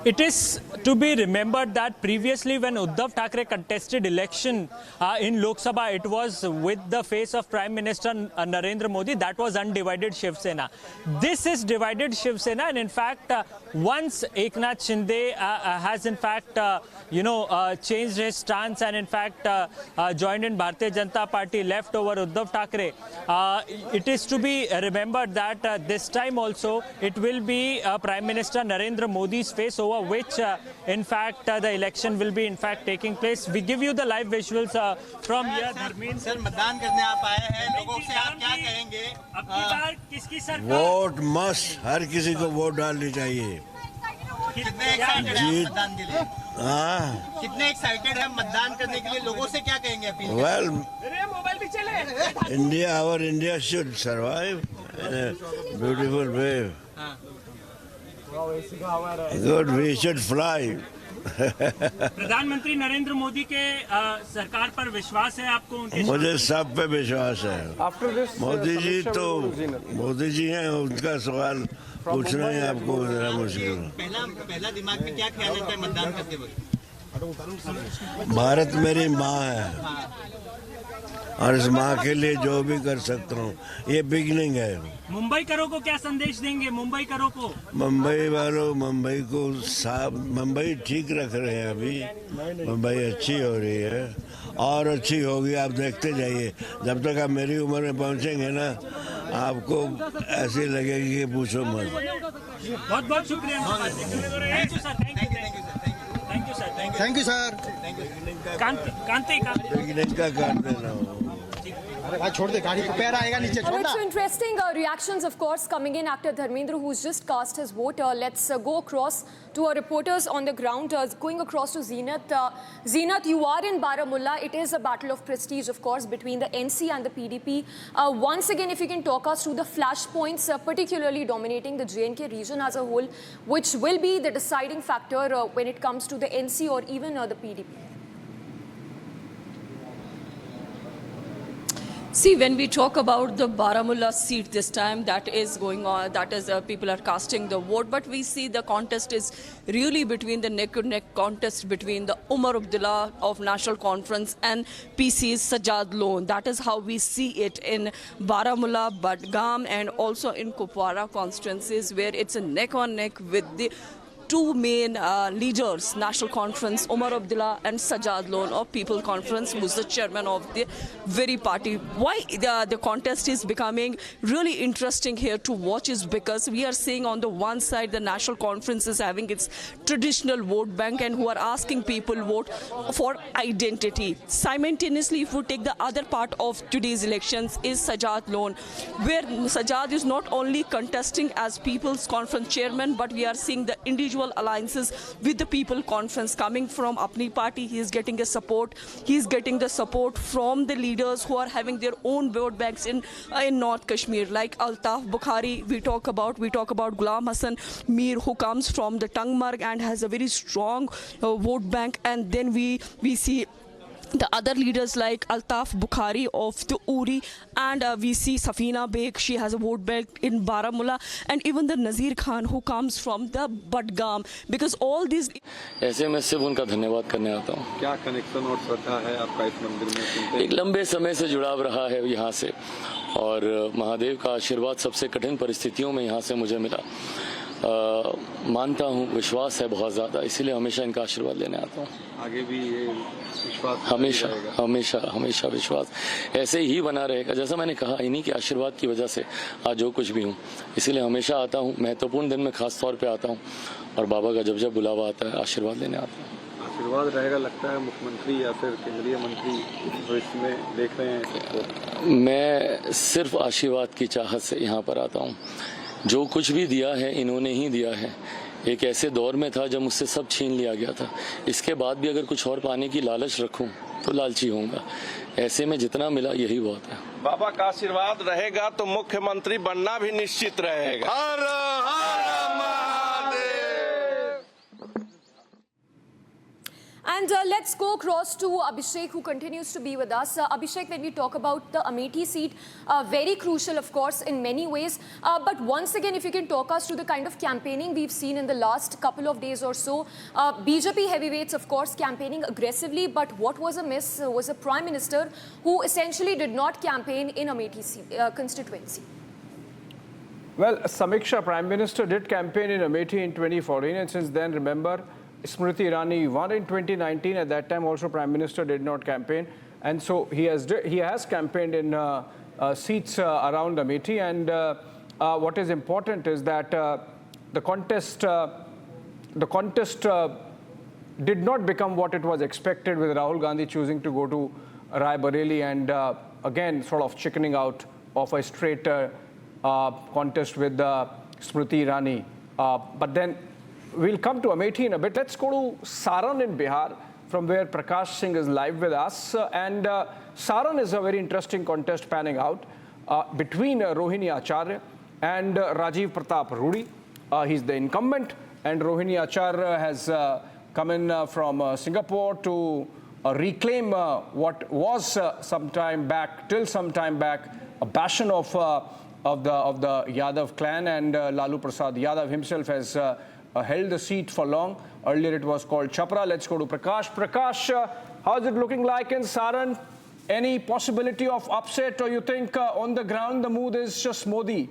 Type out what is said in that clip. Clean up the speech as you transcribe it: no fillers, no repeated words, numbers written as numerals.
It is to be remembered that previously when Uddhav Thackeray contested election in Lok Sabha, it was with the face of Prime Minister Narendra Modi. That was undivided Shiv Sena. This is divided Shiv Sena, and in fact, once Eknath Shinde has in fact, changed his stance and in fact joined in Bharatiya Janata Party, left over Uddhav Thackeray, it is to be remembered that this time also it will be Prime Minister Narendra Modi's face over which in fact the election will be in fact taking place. We give you the live visuals from here. Sir मतदान करने आप आए हैं, लोगों से आप क्या कहेंगे? अबकी बार किसकी सरकार? वोट मस्ट, हर किसी को वोट डालनी चाहिए। कितने एक्साइटेड हैं मतदान के लिए? हाँ, कितने एक्साइटेड हैं मतदान करने के लिए? लोगों से क्या कहेंगे appeal? Well, India, our India should survive beautiful way. Good, we should fly. प्रधानमंत्री नरेंद्र मोदी के सरकार पर विश्वास है आपको? मुझे सब पे विश्वास है। मोदी जी हैं, उनका सवाल पूछना ही आपको जरा मुश्किल है। पहला दिमाग में क्या ख्याल आता है मतदान करते वक्त? भारत मेरी माँ है और इस माँ के लिए जो भी कर सकता हूँ, ये बिगनिंग है। मुंबई करो को क्या संदेश देंगे? मुंबई करो को, मुंबई वालों, मुंबई को साफ, मुंबई ठीक रख रहे हैं अभी। मुंबई अच्छी हो रही है और अच्छी होगी, आप देखते जाइए। जब तक आप मेरी उम्र में पहुंचेंगे ना, आपको ऐसी लगेगी कि पूछो मत। बहुत बहुत शुक्रिया। Thank you sir, thank you sir. Kanti beginning का कर देना हो। छोड़ दे गाड़ी को, पैर आएगा नीचे, छोड़ दे। So interesting reactions, of course, coming in after Dharmendra, who's just cast his vote. Let's go across to our reporters on the ground. Going across to Zeenat. Zeenat, you are in Baramulla. It is a battle of prestige, of course, between the NC and the PDP. Once again, if you can talk us through the flashpoints, particularly dominating the J&K region as a whole, which will be the deciding factor when it comes to the NC or even the PDP. See, when we talk about the Baramulla seat this time, that is going on, that is people are casting the vote, but we see the contest is really between the neck-to-neck contest between the Umar Abdullah of National Conference and PC's Sajjad Lone. That is how we see it in Baramulla, Budgam and also in Kupwara constituencies, where it's a neck-on-neck with the two main leaders, National Conference, Umar Abdullah and Sajjad Lone of People Conference, who's the chairman of the very party. Why the contest is becoming really interesting here to watch is because we are seeing on the one side the National Conference is having its traditional vote bank and who are asking people vote for identity. Simultaneously, if we take the other part of today's elections is Sajjad Lone, where Sajjad is not only contesting as People's Conference chairman, but we are seeing the individual alliances with the People Conference coming from Apni party. He is getting a support. He is getting the support from the leaders who are having their own vote banks in North Kashmir, like Altaf Bukhari. We talk about Ghulam Hassan Mir, who comes from the Tangmarg and has a very strong vote bank. And then we see the other leaders like Altaf Bukhari of the Uri, and we see Safina Beg, she has a vote bank in Baramulla, and even the Nazir Khan who comes from the Budgam, because all these... ऐसे मैं सिर्फ उनका धन्यवाद करने आता हूँ। क्या connection और श्रद्धा है आपका इस मंदिर में? एक लंबे समय से जुड़ाव रहा है यहाँ से, और महादेव का आशीर्वाद सबसे कठिन परिस्थितियों में यहाँ से मुझे मिला। मानता हूँ, विश्वास है बहुत ज़्यादा, इसीलिए हमेशा इनका आशीर्वाद लेने आता हूँ। आगे भी ये विश्वास हमेशा विश्वास ऐसे ही बना रहेगा। जैसा मैंने कहा, इन्हीं के आशीर्वाद की वजह से आज जो कुछ भी हूँ, इसीलिए हमेशा आता हूँ। महत्वपूर्ण दिन में खास तौर पे आता हूँ और बाबा का जब बुलावा आता है, आशीर्वाद लेने आता हूँ। आशीर्वाद रहेगा, लगता है मुख्यमंत्री या फिर केंद्रीय मंत्री भविष्य में देख रहे हैं सबको? मैं सिर्फ आशीर्वाद की चाहत से यहाँ पर आता हूँ। जो कुछ भी दिया है इन्होंने ही दिया है। एक ऐसे दौर में था जब मुझसे सब छीन लिया गया था। इसके बाद भी अगर कुछ और पाने की लालच रखूं तो लालची होऊंगा। ऐसे में जितना मिला यही बहुत है। बाबा का आशीर्वाद रहेगा तो मुख्यमंत्री बनना भी निश्चित रहेगा। हर हर Mahadev. And let's go across to Abhishek, who continues to be with us. Abhishek, when we talk about the Amethi seat, very crucial, of course, in many ways. But once again, if you can talk us through the kind of campaigning we've seen in the last couple of days or so. BJP heavyweights, of course, campaigning aggressively. But what was amiss was a Prime Minister who essentially did not campaign in Amethi constituency. Well, Samiksha, Prime Minister did campaign in Amethi in 2014, and since then, remember, Smriti Irani won in 2019. At that time, also Prime Minister did not campaign, and so he has campaigned in seats around Amethi. And what is important is that the contest did not become what it was expected, with Rahul Gandhi choosing to go to Rai Bareli and again sort of chickening out of a straight contest with Smriti Irani. But then we'll come to Amethi in a bit. Let's go to Saran in Bihar, from where Prakash Singh is live with us. And Saran is a very interesting contest panning out between Rohini Acharya and Rajiv Pratap Rudi. He's the incumbent, and Rohini Acharya has come in from Singapore to reclaim what was till some time back, a bastion of the Yadav clan, and Lalu Prasad Yadav himself has held the seat for long. Earlier it was called Chapra. Let's go to Prakash. Prakash, how's it looking like in Saran? Any possibility of upset, or you think on the ground the mood is just Modi?